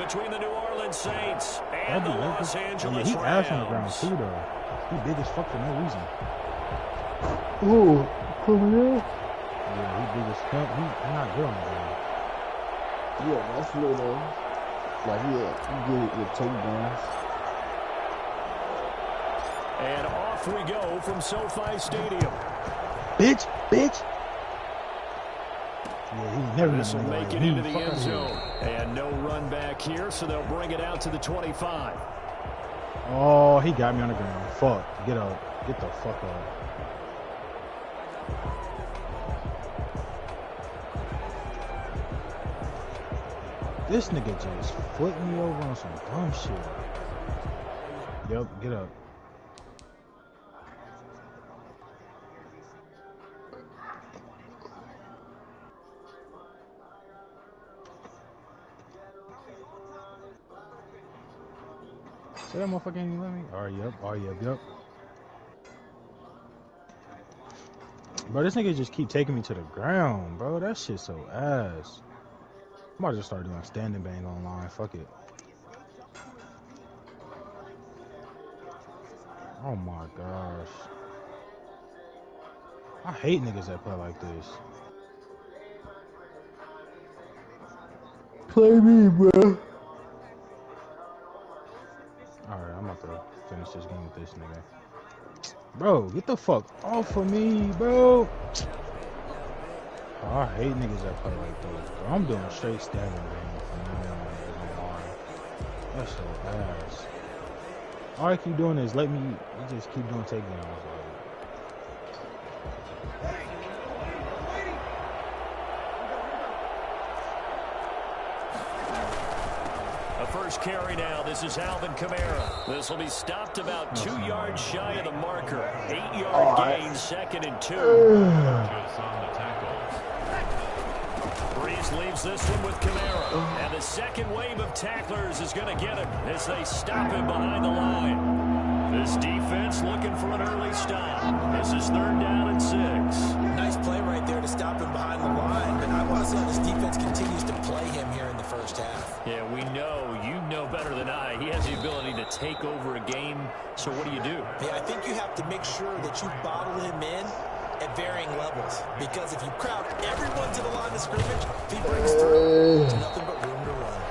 between the New Orleans Saints and the Los Angeles Rams. He ass on the ground too, though. He big as fuck for no reason. Ooh, Camille? Yeah, he big as fuck. He's not good on the ground. Yeah, that's real though. Like, yeah, he good with takedowns. And off we go from SoFi Stadium. Bitch. Yeah, he's never This will make it into the end zone. And no run back here, so they'll bring it out to the 25. Oh, he got me on the ground. Fuck. Get up. Get the fuck up. This nigga just flipped me over on some dumb shit. Yep, get up. Say that motherfucker ain't even let me. Oh, yep. Bro, this nigga just keep taking me to the ground, bro. That shit so ass. I might just start doing standing bang online. Fuck it. Oh my gosh. I hate niggas that play like this. Play me, bro. Alright, I'm about to finish this game with this nigga. Bro, get the fuck off of me, bro. Oh, I hate niggas that play like those, bro. I'm doing straight standing bang from now on. That's so ass. All I keep doing is let me just keep doing takedowns. First carry now. This is Alvin Kamara. This will be stopped about 2 yards shy of the marker. 8-yard gain, 2nd and 2. Breeze leaves this one with Kamara. And the second wave of tacklers is going to get him as they stop him behind the line. This defense looking for an early stop. This is 3rd down and 6. Nice play right there to stop him behind the line. But I want to see how this defense continues to play him here in the first half. Yeah, we know. You know better than I. He has the ability to take over a game. So what do you do? Yeah, I think you have to make sure that you bottle him in at varying levels. Because if you crowd everyone to the line of scrimmage, if he breaks through, there's nothing but room to run.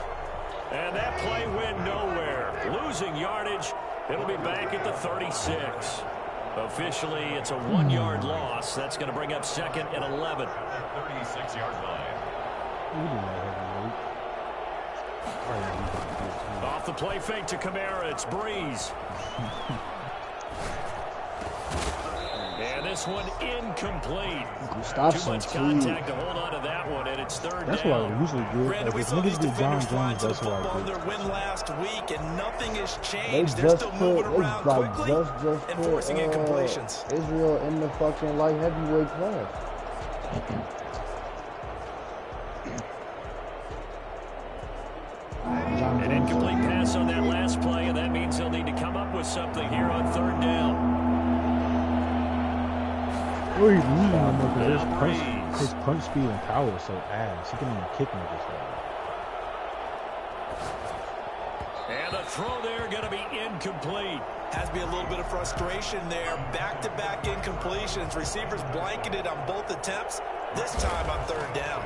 And that play went nowhere. Losing yardage. It'll be back at the 36. Officially, it's a 1-yard loss. That's going to bring up 2nd and 11. 36-yard line. Off the play fake to Kamara, it's Breeze. And this one incomplete. Too much contact to hold on to that one, and it's 3rd down. That's what I usually do. Brandon, we saw these defenders flying to the football on their win last week, and nothing has changed. They're still moving around quickly and forcing incompletions. Israel in the fucking light heavyweight class. An incomplete pass on that last play, and that means they'll need to come up with something here on 3rd down. What he's losing him because his punch speed and power is so ass. He can even kick me this way. And the throw there going to be incomplete. Has to be a little bit of frustration there. Back-to-back incompletions. Receivers blanketed on both attempts. This time on 3rd down.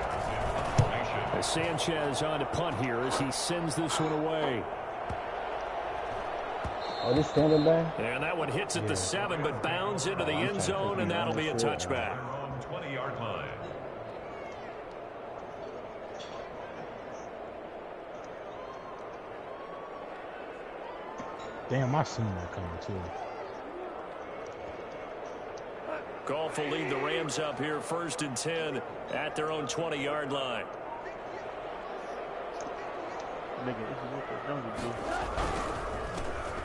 Sanchez on to punt here as he sends this one away. Oh, this standing back? And that one hits at the 7, but bounds into the end zone, and that'll be a touchback. 20-yard line. Damn, I seen that coming too. Goff will lead the Rams up here 1st and 10 at their own 20-yard line.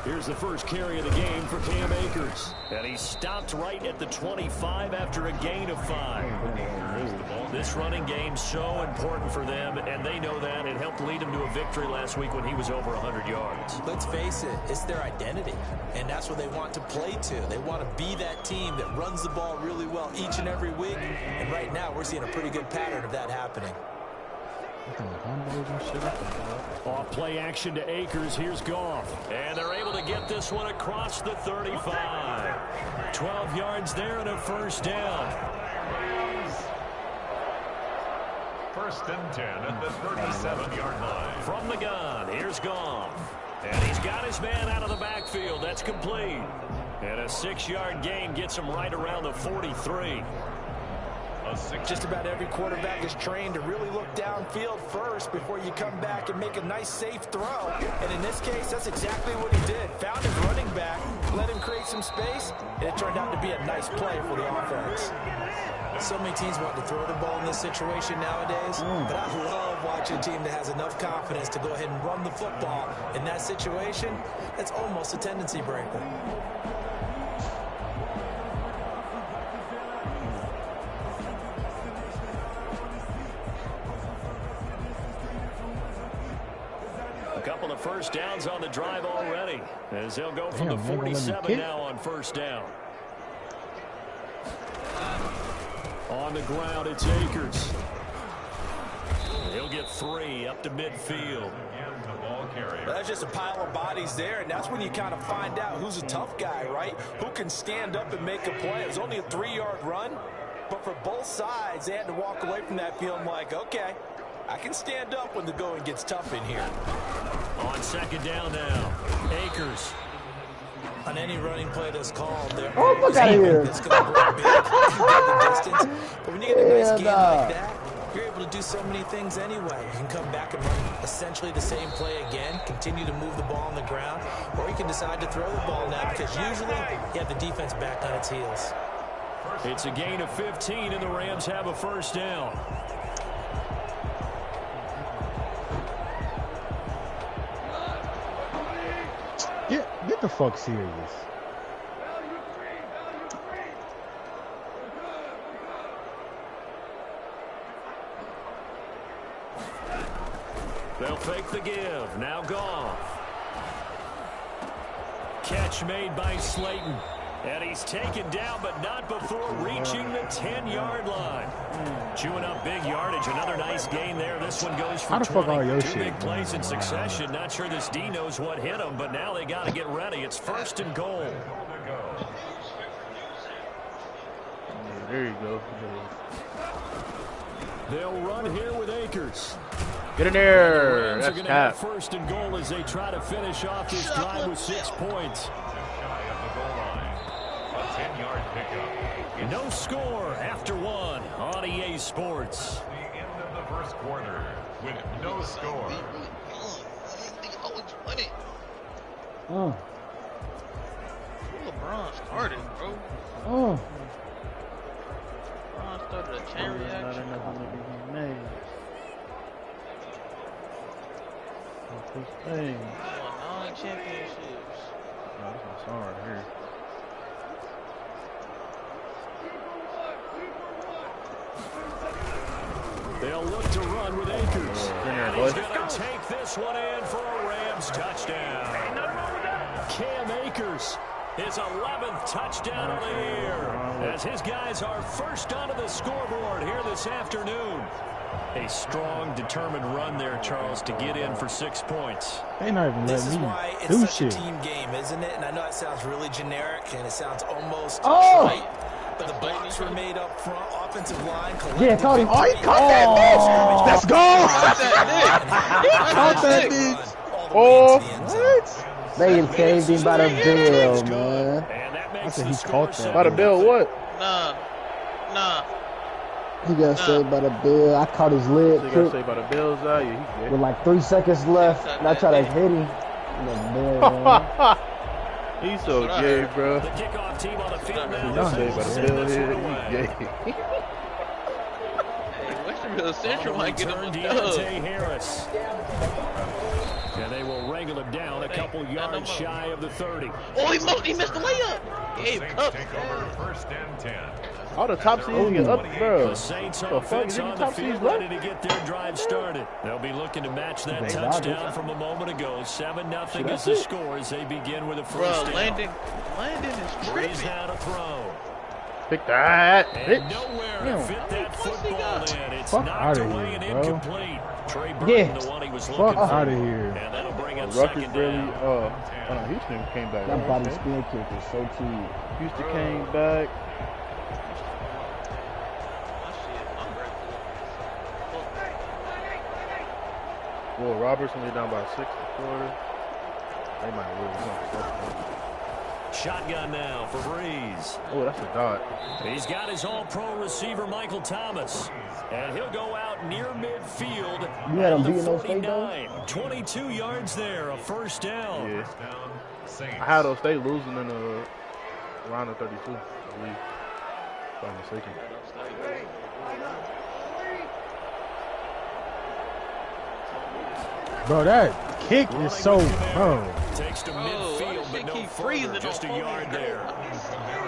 Here's the first carry of the game for Cam Akers. And he stopped right at the 25 after a gain of 5. This running game so important for them, and they know that. It helped lead him to a victory last week when he was over 100 yards. Let's face it, it's their identity, and that's what they want to play to. They want to be that team that runs the ball really well each and every week, and right now we're seeing a pretty good pattern of that happening. Off play action to Akers. Here's Goff. And they're able to get this one across the 35. 12 yards there and a first down. First and 10 at the 37-yard line. From the gun, here's Goff. And he's got his man out of the backfield. That's complete. And a 6-yard gain gets him right around the 43. Just about every quarterback is trained to really look downfield first before you come back and make a nice, safe throw. And in this case, that's exactly what he did. Found his running back, let him create some space, and it turned out to be a nice play for the offense. So many teams want to throw the ball in this situation nowadays, but I love watching a team that has enough confidence to go ahead and run the football. In that situation, that's almost a tendency breaker. A couple of first downs on the drive already, as they'll go from the 47 now on first down. On the ground, it's Akers. He'll get 3 up to midfield. That's just a pile of bodies there, and that's when you kind of find out who's a tough guy, right? Who can stand up and make a play. It was only a 3-yard run, but for both sides, they had to walk away from that feeling like, okay, I can stand up when the going gets tough in here. On second down now, Akers. On any running play that's called, there fuck out of here. That's going to grow big the distance. But when you get a nice game like that, you're able to do so many things anyway. You can come back and run essentially the same play again, continue to move the ball on the ground, or you can decide to throw the ball now because usually you have the defense back on its heels. It's a gain of 15, and the Rams have a first down. Get the fuck serious. They'll fake the give. Now Goff. Catch made by Slayton. And he's taken down, but not before reaching the 10-yard line. Chewing up big yardage. Another nice gain there. This one goes for 20. Two big plays in succession. Not sure this D knows what hit him, but now they got to get ready. It's first and goal. There you go. They'll run here with Akers. Get in there. The Rams That's are going to have first and goal as they try to finish off this drive with 6 points. No score after 1 on EA Sports. The end of the first quarter with no score. LeBron started, bro. LeBron started a chain reaction. Won 9 championships. Oh, that's my song right here. They'll look to run with Akers. And he's going to take this one in for a Rams touchdown. Cam Akers, his 11th touchdown of the year, as his guys are first onto the scoreboard here this afternoon. A strong, determined run there, Charles, to get in for 6 points. They not even This is letting me why it's do such shit. a team game, isn't it? And I know it sounds really generic, and it sounds almost trite, but the blocks were made up front, offensive line. Yeah, caught him. Oh, he caught that bitch! Let's go! He caught that bitch! Oh, what? They saved him by the bill, man. And that makes said the he score caught that. 7. By the bill, what? Nah. He got saved by the bill. I caught his leg So you gotta crook say by the Bills, yeah, with like 3 seconds left, and I tried to hit him. The bill, man. he's so gay, bro. The kickoff team on the field now. You say by the Send Bill this here, one away. he's gay. Hey, Westerville Central might get him a Return dub. Deontay Harris. And they will wrangle him down a couple yards shy of the 30. Oh, he missed the layup. Gabe Saints Cup. take over first and 10. All the top seeds get up, bro. The Saints The are fuck, offense is it on the top field seeds ready left? to get their drive started. They'll be looking to match that touchdown from a moment ago. 7-0 is the score as they begin with a Bro, first down. Landon is Breeze tripping. now to throw. Pick that, And bitch. nowhere to Damn. fit that football in. It's Fuck knocked outta away here, and bro. incomplete. Trey Burton, the one he was looking for. Out of here. And that'll bring up Rutgers second really, down. Houston came back. That body spin kick is so cheap. Houston came back. Will Roberts only down by 6 in the quarter. They might lose. Shotgun now for Breeze. Oh, that's a dot. He's got his all-pro receiver, Michael Thomas. And he'll go out near midfield. You had him at the beating those State, 49. 22 yards there, a first down. Yeah. I had those State losing in the round of 32, I believe. If I'm mistaken. Bro, that kick is so, bro. Takes to midfield, but no further, just a yard there.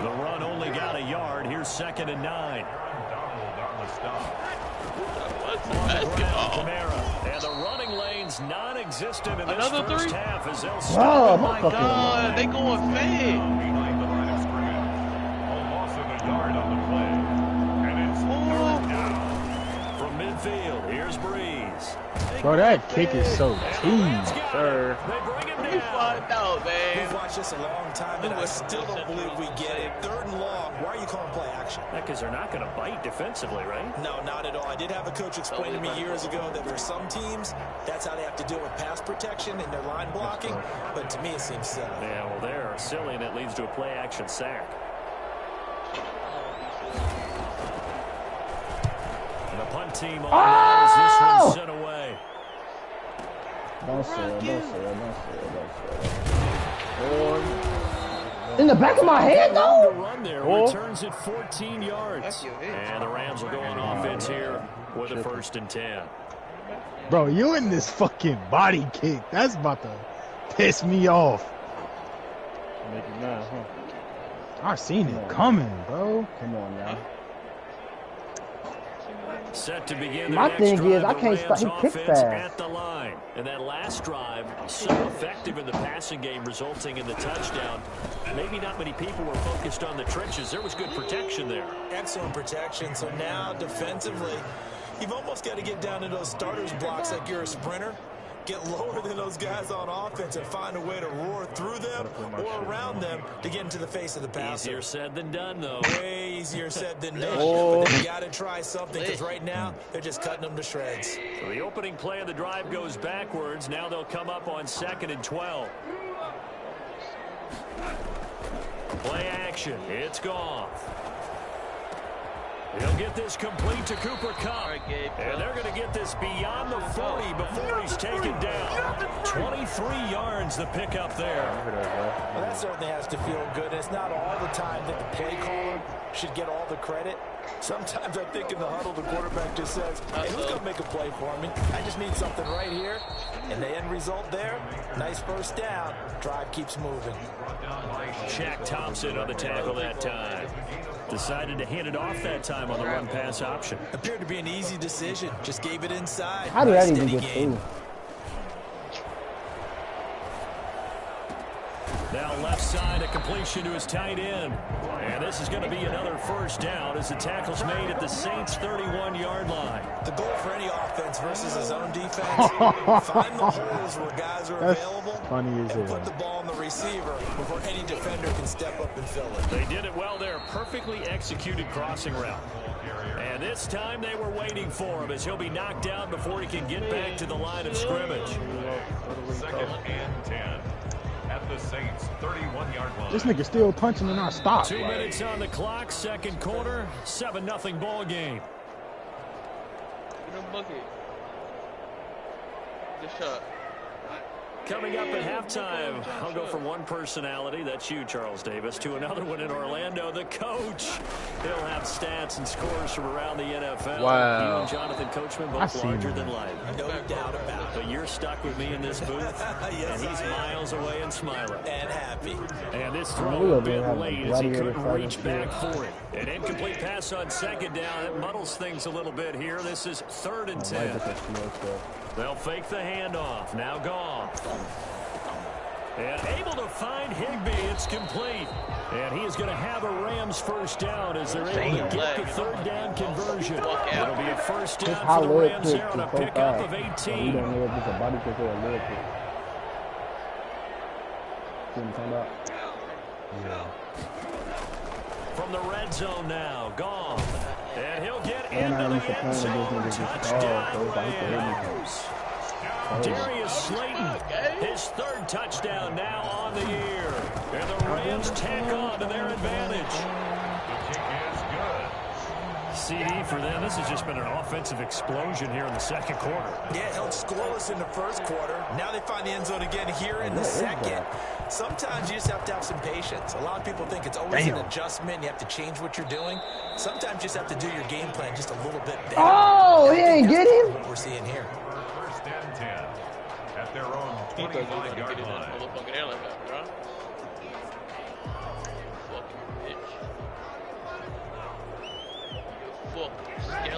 The run only got a yard. Here's 2nd and 9. Kamara, and the running lane's non-existent in this first half as they'll stop. Oh my God, they going fast. Behind the line of scrimmage. A loss of a yard on the play. And it's 3rd down. From midfield, here's Breeze. Bro, that kick is so cheap. Sir. They bring him We down. fought out, man. We've watched this a long time, and I still don't believe we get it. 3rd and long. Why are you calling play action? Because they're not going to bite defensively, right? No, not at all. I did have a coach explain to me years ago that there are some teams, that's how they have to deal with pass protection and their line blocking. But to me, it seems silly. Yeah, well, they're silly, and it leads to a play-action sack. And the punt team on as this one's sent away. Don't say it, don't say it, don't say it, don't say it. In the back of my head, though? Run there, returns it 14 yards. And the Rams will go on offense here with a 1st and 10. Bro, you in this fucking body kick. That's about to piss me off. Make it mad, huh? I seen it coming, bro. Come on, y'all. Set to begin My their thing next is, drive, I the can't stop. He Rams kicks offense fast. at the line. And that last drive, so effective in the passing game, resulting in the touchdown. Maybe not many people were focused on the trenches. There was good protection there. Excellent protection. So now, defensively, you've almost got to get down to those starters blocks like you're a sprinter. Get lower than those guys on offense and find a way to roar through them or around them to get into the face of the passer. Easier said than done, though. Way easier said than done. But then you got to try something because right now they're just cutting them to shreds. So the opening play of the drive goes backwards. Now they'll come up on 2nd and 12. Play action. It's Goff. He'll get this complete to Cooper Kupp. And they're going to get this beyond the 40 before he's taken down. 23 yards the pickup there. Well, that certainly has to feel good. It's not all the time that the play caller should get all the credit. Sometimes I think in the huddle, the quarterback just says, hey, who's going to make a play for me? I just need something right here. And the end result there, nice first down. Drive keeps moving. Shaq Thompson on the tackle that time. Decided to hand it off that time on the run-pass option. Appeared to be an easy decision. Just gave it inside. How did that even Steady get gain. through? Now left side, a completion to his tight end. And this is going to be another first down as the tackle's made at the Saints' 31-yard line. The goal for any offense versus his own defense, find the holes where guys are available funny as and hell. put the ball on the receiver before any defender can step up and fill it. They did it well there. Perfectly executed crossing route. And this time they were waiting for him as he'll be knocked down before he can get back to the line of scrimmage. 2nd and 10. At the Saints' 31-yard line. This nigga still punching and not stop. 2 minutes on the clock, second quarter, 7-0 ball game. Get him bucket. Good shot. Coming up at halftime, I'll go from one personality, that's you, Charles Davis, to another one in Orlando, the coach. He'll have stats and scores from around the NFL. Wow. You and Jonathan Coachman, I both see larger that. than life. No doubt about it. But you're stuck with me in this booth, Yes, and he's I am. miles away and smiling. And happy. And this we throw a over bit there having late a as he gladiator couldn't fight reach and back for it. An incomplete pass on second down. That muddles things a little bit here. This is 3rd and 10. I like that small stuff. They'll fake the handoff. Now Goff. And able to find Higbee. It's complete. And he is going to have a Rams first down as they're able to get the third down conversion. It'll be a first down for the Rams there on a pickup of 18. We don't know if it's a body kick or a leg kick. See what I'm talking about? Yeah. From the red zone now, gone. And he'll get And I into used to the play end with zone. this nigga Touchdown, Rams. Darius Slayton, his third touchdown now on the year. And the Rams tack on to their advantage. The kick is good. CD for them. This has just been an offensive explosion here in the second quarter. Yeah, held scoreless in the first quarter. Now they find the end zone again here in the second. Sometimes you just have to have some patience. A lot of people think it's always an adjustment. You have to change what you're doing. Sometimes you just have to do your game plan just a little bit better. Oh, he ain't get him. What we're seeing here. First and 10 at their own 25-yard line.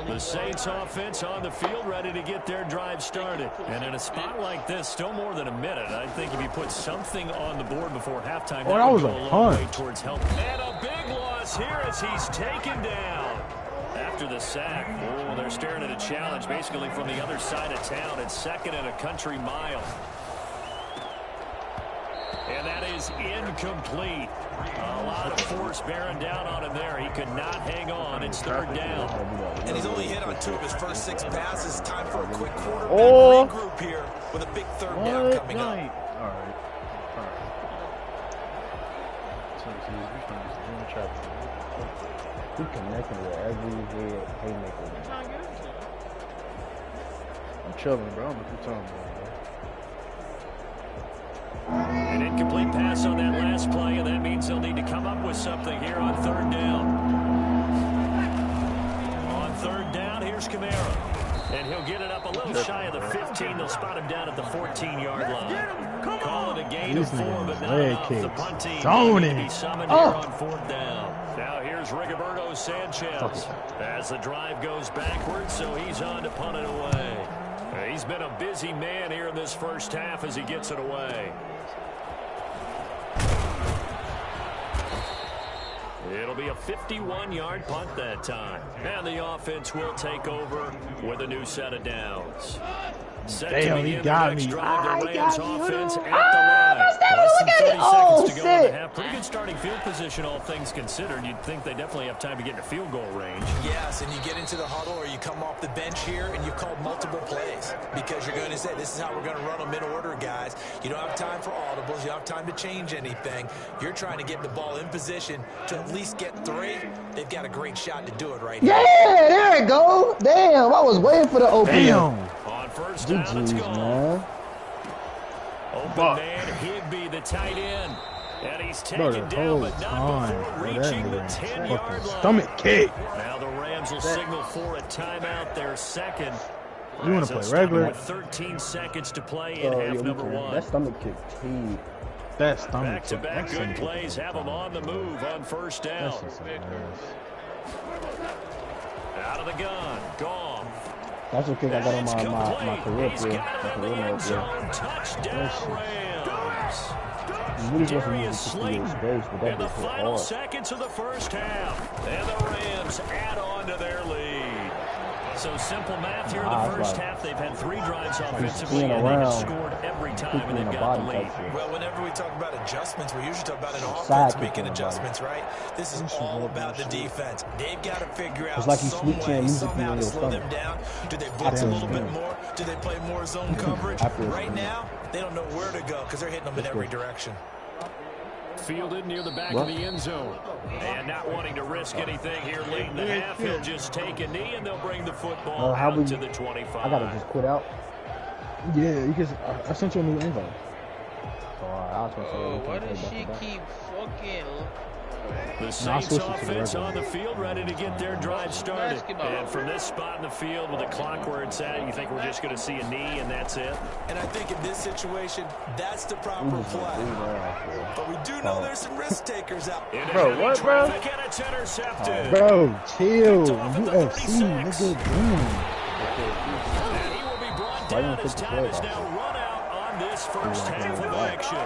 The Saints offense on the field ready to get their drive started. And in a spot like this, still more than a minute, I think if you put something on the board before halftime, that was would a go a long punt. way towards help. And a big loss here as he's taken down. After the sack, oh, they're staring at a challenge basically from the other side of town. It's second and a country mile. And that is incomplete. A lot of force bearing down on him there. He could not hang on. It's third down. And he's only hit on 2 of his first 6 passes. Time for a quick quarterback regroup here with a big third down coming up. All right. He connecting with every head haymaker. I'm chilling, bro. I'm a good time, bro. An incomplete pass on that last play, and that means they'll need to come up with something here on third down. On third down, here's Kamara. And he'll get it up a little shy of the 15. They'll spot him down at the 14-yard line. Call it a gain of 4, but not enough. The punt team will be summoned here on fourth down. Now here's Rigoberto Sanchez as the drive goes backwards, so he's on to punt it away. He's been a busy man here in this first half as he gets it away. It'll be a 51-yard punt that time. And the offense will take over with a new set of downs. Damn, he got me. The Rams offense at the line. Less than 30 seconds to go in the half. Pretty good starting field position, all things considered. You'd think they definitely have time to get into field goal range. Yes, and you get into the huddle or you come off the bench here and you call multiple plays because you're going to say, this is how we're going to run them in order, guys. You don't have time for audibles. You don't have time to change anything. You're trying to get the ball in position to at least get 3. They've got a great shot to do it right now. Yeah, there it go. Damn, I was waiting for the open. Damn. On first down, it's gone. Man. Open man, Higbee, the tight end. And he's taken down, but not before reaching the 10-yard line. Stomach kick. Now the Rams will signal for a timeout, their second. You want to play regular? With 13 seconds to play in half number 1. That stomach kick, T. That stomach kick. Back-to-back good plays have them on the move on first down. Out of the gun, Goff. That's a kick I got on my career He's play. got it in the end zone. Touchdown, Rams. Darius Slayton in the final seconds of the first half. And the Rams add on to their lead. So simple math here in the first half. They've had 3 drives offensively, and they've scored every time, and they've got the lead. Well, whenever we talk about adjustments, we usually talk about an offense making adjustments, right? This is all about the defense. They've got to figure out some way, somehow to slow them down. Do they blitz a little bit more? Do they play more zone coverage? Right now, they don't know where to go because they're hitting them in every direction. Fielded near the back of the end zone. And not wanting to risk anything here late in the half, he'll just take a knee and they'll bring the football out to the 25. I gotta just quit out. Yeah, because I sent you a new invite. So I was gonna say, why does she keep fucking... The Saints offense on the field ready to get their drive started. And from this spot in the field with the clock where it's at, you think we're just going to see a knee and that's it? And I think in this situation, that's the proper play. But we do know there's some risk takers out. Bro, what, bro? And it's intercepted. Bro, chill. UFC, nigga, And he will be brought down as time is now run out on this first half of action.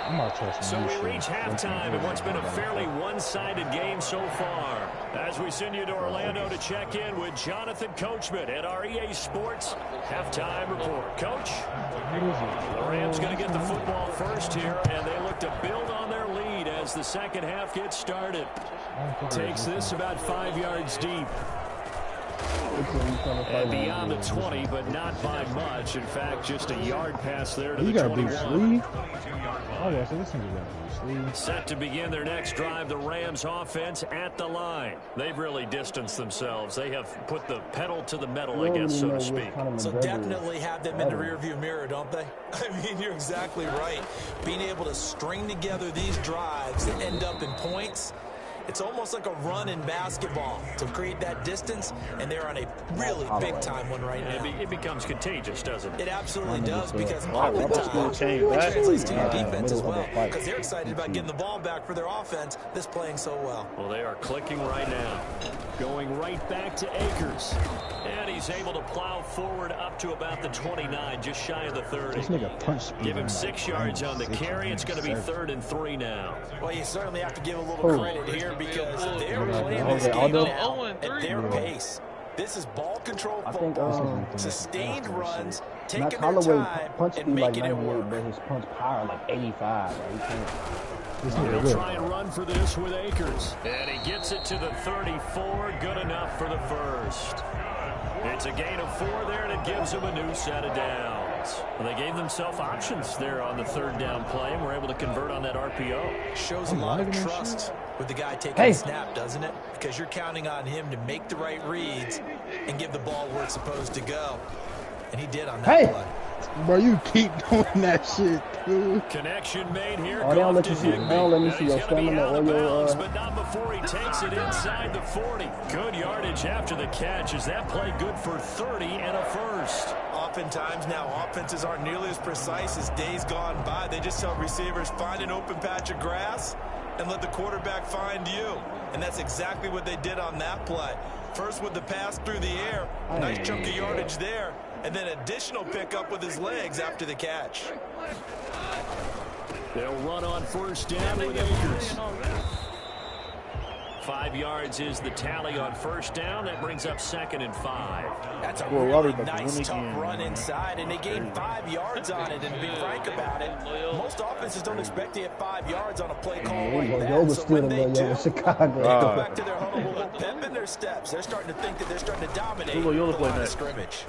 I'm not trusting So you. we reach halftime in what's been a fairly one-sided game so far. As we send you to Orlando to check in with Jonathan Coachman at our EA Sports Halftime Report. Coach, the Rams going to get the football first here, and they look to build on their lead as the second half gets started. Takes this about 5 yards deep. And beyond the 20, but not by much. In fact, just a yard pass there to the 21. Oh, yeah, so this thing is Set to begin their next drive, the Rams offense at the line. They've really distanced themselves. They have put the pedal to the metal, I guess, so to speak. So definitely have them in the rearview mirror, don't they? I mean, you're exactly right. Being able to string together these drives that end up in points, it's almost like a run in basketball to create that distance, and they're on a really big-time one right now. It becomes contagious, doesn't it? It absolutely does, because oftentimes it translates to your defense as well, because they're excited about getting the ball back for their offense that's playing so well. Well, they are clicking right now. Going right back to Akers. And he's able to plow forward up to about the 29, just shy of the 30. This nigga punch speed. Give him 6 yards on the carry. It's going to be 3rd and 3 now. Well, you certainly have to give a little credit here because they're playing this game now at their pace. This is ball control football, sustained runs, taking their time and making it work. But his punch power like 85. Like, he can't. He'll try and run for this with Akers. And he gets it to the 34. Good enough for the first. It's a gain of 4 there, and it gives him a new set of downs. Well, they gave themselves options there on the 3rd down play, and were able to convert on that RPO. Shows a lot of trust with the guy taking the snap, doesn't it? Because you're counting on him to make the right reads and give the ball where it's supposed to go. And he did on that play. Bro, you keep doing that shit, dude. Connection made here. They don't let you see. They don't let me see your stamina or your. But not before he takes it inside the 40. Good yardage after the catch. Is that play good for 30 and a first? Oftentimes now offenses aren't nearly as precise as days gone by. They just tell receivers, find an open patch of grass and let the quarterback find you. And that's exactly what they did on that play. First with the pass through the air. Nice chunk of yardage there. And then additional pickup with his legs after the catch. They'll run on 1st down with Akers. 5 yards is the tally on 1st down. That brings up 2nd and 5. That's a really nice, tough run inside, and they gained 5 yards on it. And to be frank about it, most offenses don't expect to get 5 yards on a play call like that. So when they do, they go back to their huddle with a little pep in their steps. They're starting to think that they're starting to dominate the line of scrimmage.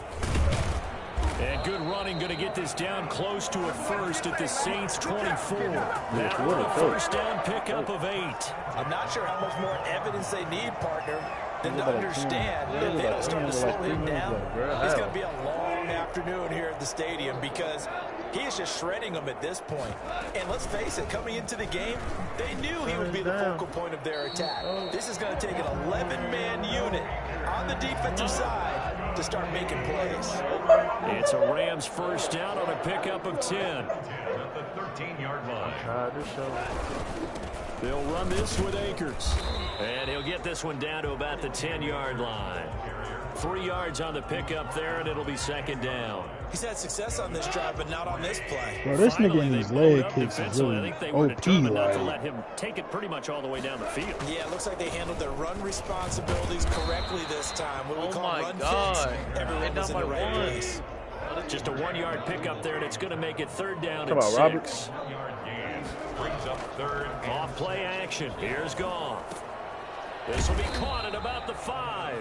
And good running, going to get this down close to a first at the Saints' 24. That one a 1st down pickup of 8. I'm not sure how much more evidence they need, partner, than to understand that they don't start to slow him down. It's going to be a long afternoon here at the stadium because he is just shredding them at this point. And let's face it, coming into the game, they knew he would be the focal point of their attack. This is going to take an 11-man unit on the defensive side to start making plays. It's a Rams 1st down on a pickup of 10. At the 13-yard line. They'll run this with Akers. And he'll get this one down to about the 10-yard line. 3 yards on the pickup there, and it'll be 2nd down. He's had success on this drive, but not on this play. Bro, this nigga in his leg kicks is really I think they were determined not to OP, let him take it pretty much all the way down the field. Yeah, it looks like they handled their run responsibilities correctly this time. What we call run fits. Everyone was in the right place. Just a 1-yard pickup there, and it's going to make it 3rd down Come and on, 6. Roberts. Brings up 3rd. Off play action. Here's Goff. This will be caught at about the 5.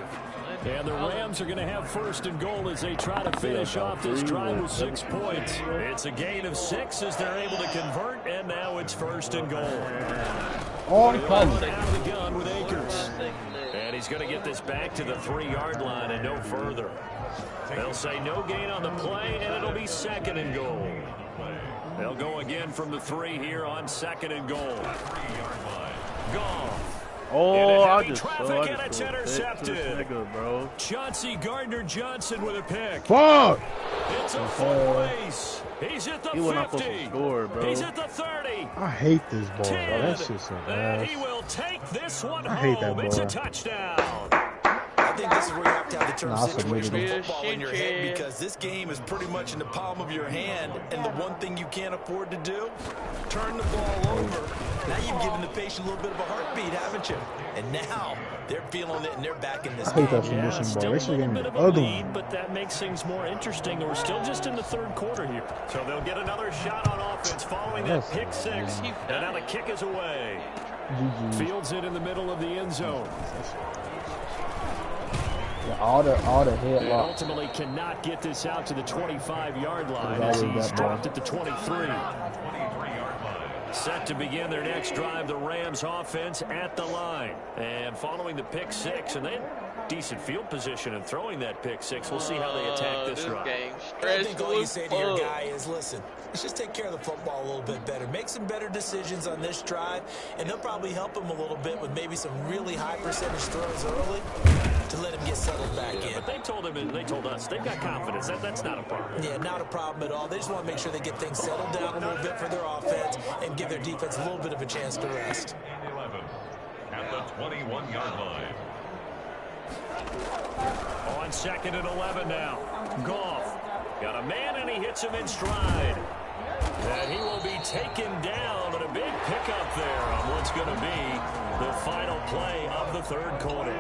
And the Rams are going to have 1st and goal as they try to finish off this drive with 6 points. It's a gain of 6 as they're able to convert, and now it's 1st and goal. On Out of the gun with Akers. And he's going to get this back to the 3-yard line and no further. They'll say no gain on the play, and it'll be 2nd and goal. They'll go again from the 3 here on 2nd and goal. Goff. Oh, I just and it's intercepted. Nigga, bro. Chauncey Gardner-Johnson with a pick. Fuck! It's a full race. He's at the 50. Score, bro. He's at the 30. I hate this ball, bro. 10. That shit's so And ass. he will take this one I hate that home. It's a ball. touchdown. I think this is where you have to have the term Nah, situational football in your head, because this game is pretty much in the palm of your hand, and the one thing you can't afford to do, turn the ball over. Now you've given the patient a little bit of a heartbeat, haven't you? And now they're feeling it, and they're back in this game. Yeah, still a little bit of a lead, but that makes things more interesting. We're still just in the third quarter here. So they'll get another shot on offense following that pick six. And now the kick is away. Fields it in the middle of the end zone. Yeah, all the headlock. And ultimately cannot get this out to the 25-yard line as he's dropped at the 23. Set to begin their next drive, the Rams offense at the line. And following the pick six, and they had decent field position and throwing that pick six. We'll see how they attack this drive. I think all you say to your guy is, listen, let's just take care of the football a little bit better. Make some better decisions on this drive, and they'll probably help him a little bit with maybe some really high percentage throws early to let him get settled back in. But they told him, and they told us, they've got confidence. That's not a problem. Yeah, not a problem at all. They just want to make sure they get things settled down a little bit for their offense and give their defense a little bit of a chance to rest. 11 at the 21-yard line. On 2nd and 11 now. Goff got a man, and he hits him in stride. And he will be taken down, and a big pickup there on what's going to be the final play of the third quarter.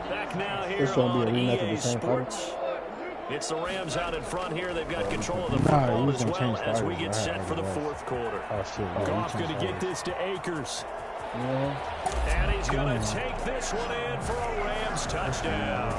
Back now here on EA Sports. It's the Rams out in front here. They've got control of the football as well as we get set for the fourth quarter. Goff going to get this to Akers. And he's going to take this one in for a Rams touchdown.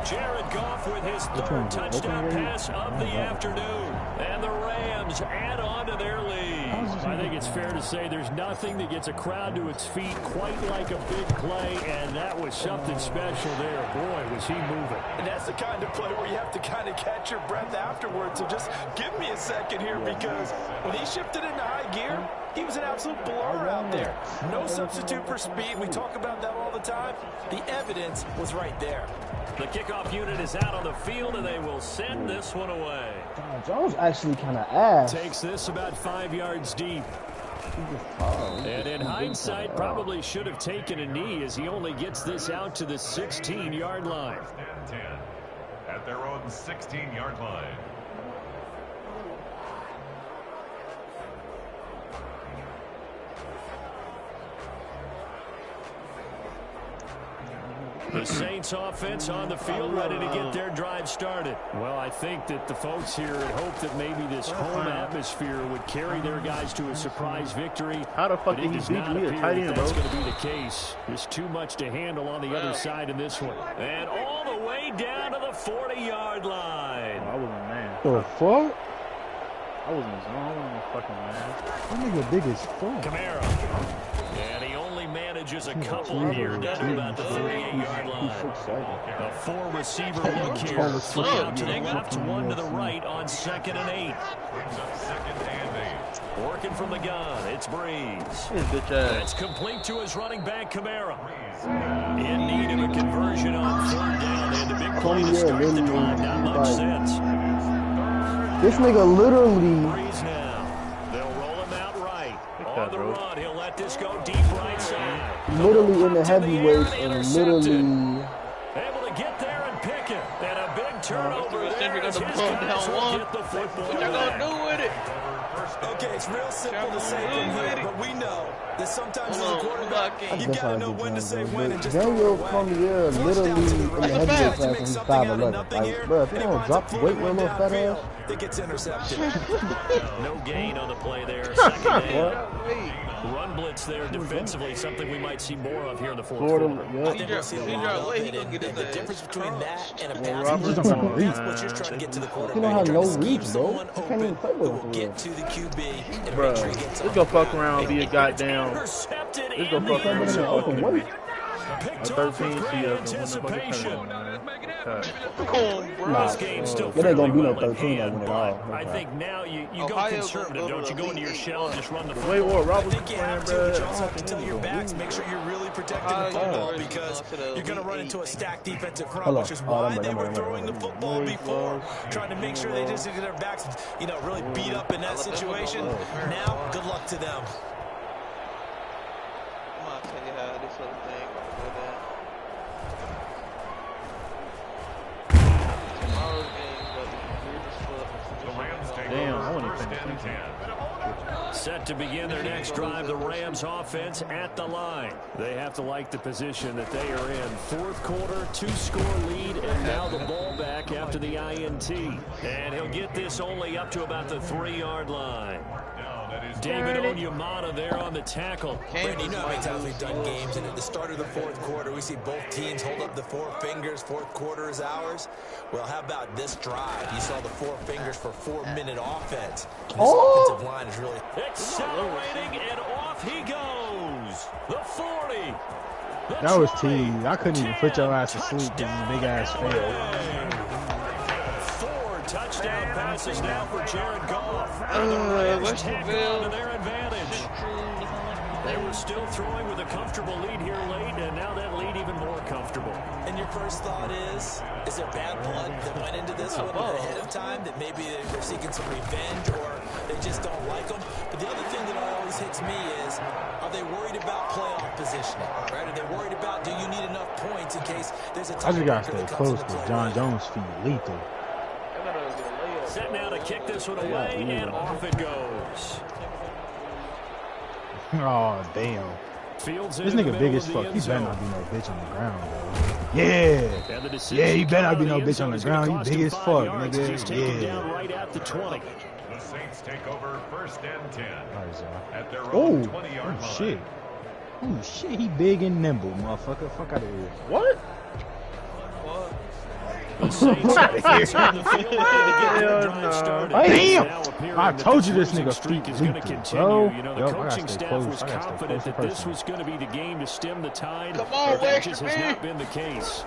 Jared Goff with his third touchdown pass of the afternoon. And the Rams add on to their lead. I think it's fair to say there's nothing that gets a crowd to its feet quite like a big play, and that was something special there. Boy, was he moving. And that's the kind of play where you have to kind of catch your breath afterwards. So just give me a second here, because when he shifted into high gear, he was an absolute blur out there. No substitute for speed. We talk about that all the time. The evidence was right there. The kickoff unit is out on the field, and they will send this one away. Jones actually kind of ass. Takes this about 5 yards deep. And in hindsight, probably should have taken a knee, as he only gets this out to the 16-yard line. 10 at their own 16-yard line. The Saints offense on the field, ready to get their drive started. Well, I think that the folks here had hoped that maybe this home atmosphere would carry their guys to a surprise victory. How the fuck did he beat me? Tight end, bro. That's going to be the case. There's too much to handle on the other side in this one. And all the way down to the 40-yard line. I wasn't man. The fuck? I wasn't zone. I wasn't fucking man. That nigga big as fuck. Kamara. And he only manages a couple here down to about the 38-yard line. A four-receiver look here. Three out to the left, one to the right on 2nd and 8. Brings up 2nd and 8. Working from the gun, it's Breeze. It's complete to his running back, Kamara. In need of a conversion on 3rd down. They had the big play to start the drive. Not much sense. This nigga literally. Breeze now. They'll roll him out right. On the run, he'll let this go deep right side. Literally in the heavyweights and literally. Able to get there and pick it. And a big turnover there as his guys will get the football. What you gonna do with it? Okay, it's real simple to say from here, but we know that sometimes as a quarterback, you gotta know when to say when and just Daniel Cormier literally in the heavyweight class and he's 5'11". Like, bro, if you don't drop the weight with a little fat ass, it gets intercepted. No gain on the play there. 2nd down. Run blitz there defensively, something we might see more of here in the fourth quarter. I think we'll see a lot of it, and the difference between that and a pass blitz, that's what you're trying to get to the quarterback. you don't have You're no trying to scheme reach, bro. someone You can't even play open with who him. will get to the QB and Bro, make sure he gets let's go fuck around and be a goddamn. Intercepted Let's go in fuck the around end and be a zone. fucking weight. Picked A off 13 with great to anticipation. This game's still It ain't gonna be no fairly well in 13 hand, that win at all. but I think now you go Ohio conservative, gonna go don't to you? Go into your shell and just run the Wait, football. what? I Robert's think you playing, have to, but you also bro. have to tell your backs, make sure you're really protecting the football, because you're going to run into a stacked defensive front, which is why they were throwing the football before, trying to make sure they just get their backs, really beat up in that situation. Now, good luck to them. I'm gonna tell you how this other thing go down. first and 10. Set to begin their next drive, the Rams offense at the line. They have to like the position that they are in. Fourth quarter, 2-score lead, and now the ball back after the INT. And he'll get this only up to about the 3-yard line. David Onyemata there on the tackle. Brandon, you know how many times we've done games, and at the start of the fourth quarter, we see both teams hold up the 4 fingers. Fourth quarter is ours. Well, how about this drive? You saw the 4 fingers for 4-minute offense. This offensive line is really accelerating, and off he goes. The 40. That was T. I couldn't even put your ass to sleep because this big ass fail. 4 touchdown passes now for Jared Goff. And the Rams take on to their advantage. They were still throwing with a comfortable lead here late, and now that lead even more comfortable. And your first thought is there bad blood that went into this one ahead of time, that maybe they're seeking some revenge or they just don't like them? But the other thing that always hits me is, are they worried about playoff positioning? Right? Are they worried about, do you need enough points in case there's a I just gotta stay close to because John Jones' feet lethal. Set now to kick this one away, and off it goes. Oh, damn. Fields This nigga big as fuck. He better not be no bitch on the ground, bro. Yeah, he better not be no bitch on the ground. He big as fuck, nigga. Down right at the 20. The Saints take over first and 10 at their Oh, own 20-yard line. shit. Oh, shit. He big and nimble, motherfucker. Fuck out of here. What? The Saints on the field to get their drive started. Damn! I told you this nigga streak is going to continue. You know, the coaching staff was confident that this was going to be the game to stem the tide. Come on, that just has not been the case.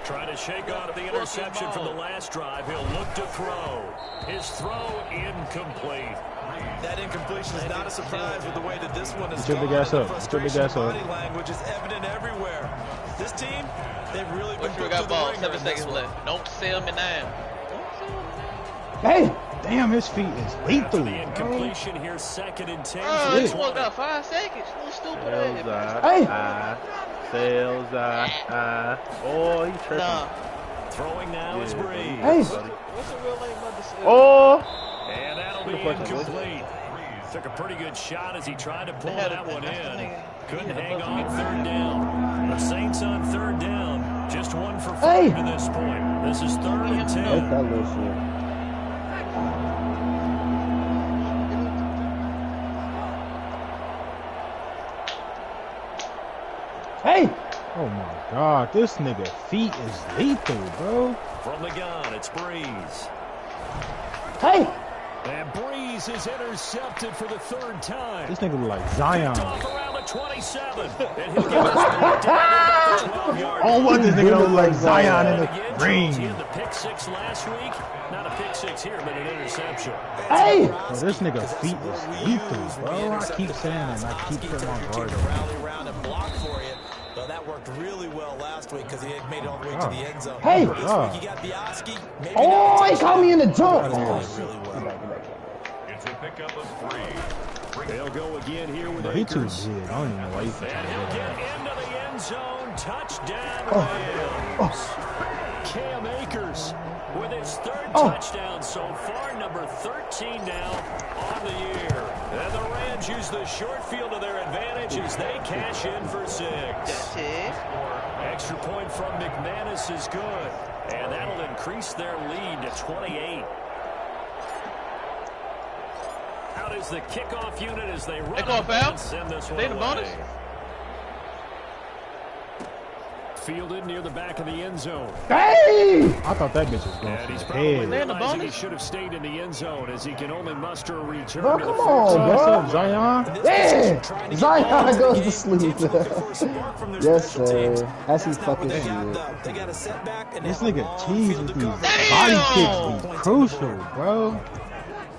Trying to shake off the interception from the last drive. He'll look to throw. His throw incomplete. That incompletion is not a surprise with the way that this one is Get your big ass up. Get your big ass up. Body language is evident everywhere. This team, they've really been put got to ball. the 7 seconds left. Don't sell me now. Hey! Damn, his feet is lethal. The incompletion here, 2nd and 10. This one got 5 seconds. What stupid ass. Oh, he tripping. Nah. Throwing now is Breeze. Hey! What's the real name of this? Oh! And that'll be incomplete. Took a pretty good shot as he tried to pull that one in. Couldn't hang on 3rd down. The Saints on 3rd down. Just 1 for 5 to this point. This is 3rd and 10. That's that little shit. Hey! Oh my god, this nigga feet is lethal, bro. From the gun, it's Breeze. Hey! And Breeze is intercepted for the 3rd time. This nigga look like Zion. Off around the 27. And he'll get us back down at the 12-yard Oh, what this nigga look like Zion in the He ring. had the pick 6 last week. Not a pick 6 here, but an interception. Hey! Bro, this nigga feet is lethal, bro. I keep saying that and I keep putting my guard on. Rally around and block for you. Well, that worked really well last week because he had made it all the way to the end zone. Hey! This week you got Bioski. Oh, he caught me in the jump. Really well. It's a pickup of 3. They'll go again here with Bro, he too Akers. big. I don't even know why he And trying to he'll do get that. into the end zone. Touchdown, Rams. Cam Akers with his 3rd touchdown so far, number 13 now on the year. And the Rams use the short field to their advantage as they cash in for 6. That's it. Extra point from McManus is good, and that'll increase their lead to 28. Out is the kickoff unit as they run They call up foul? and send this one They the away. bonus? Fielded near the back of the end zone. Hey! I thought that bitch was going And for he's the probably head. They in the realizing he bonus? should have stayed in the end zone as he can only muster a return Bro, to the come on, 14. bro. What's up, Zion? Yeah! Zion goes to sleep. Yes, sir. That's his fucking They shit. got a setback and This they have a nigga long teased field with to these cover. body kicks be crucial, bro.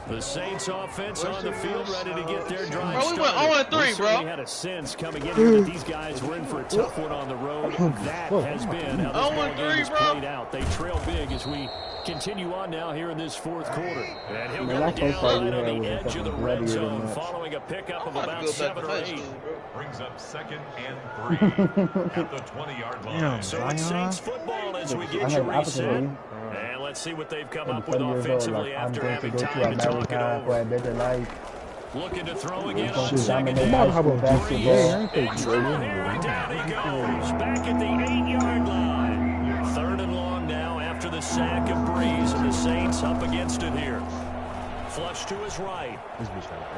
The Saints offense on the field ready to get their drive Bro, we started. went 0-3, bro. certainly had a sense coming in here that these guys were in for a tough one on the road. That has been how this ball game has played out. They trail big as we continue on now here in this 4th quarter. And he'll Man, go that down first fight right we on had the was edge of the fucking red bloodier zone than that. following a pickup of I'm about about to go 7 back to or high 8. school, bro. Brings up 2nd and 3 at the 20-yard line. Damn, So it's Zion. Saints football as we I get had you the opposite reset. of you. And let's see what they've come I'm up with 20 years old. offensively Like, I'm after going to having go to time to talk it America for a over. better life. Looking to throw I'm again going on to second dominate I'm down. about to high hop school on 2K. basketball. I ain't In taking trouble here, and down he goes. Back at the 8-yard line. 3rd and long now after the sack of Breeze, and the Saints up against it here. Flush to his right.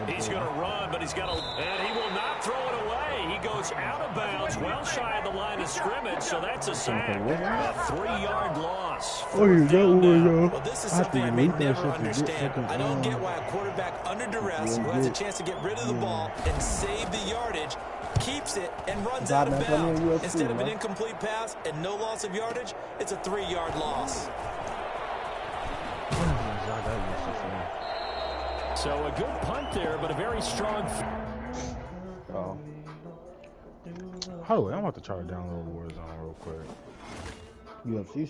He's going to run, but he's got to, and he will not throw it away. He goes out of bounds, well shy of the line of scrimmage, so that's a sack. A 3-yard loss. Oh, you got one, Well, this is something I may never understand. I don't get why a quarterback under duress who has a chance to get rid of the ball and save the yardage keeps it and runs out of bounds. Instead of an incomplete pass and no loss of yardage, it's a 3-yard loss. So a good punt there, but a very strong. Oh. By the way, I'm about to try to download Warzone real quick. UFC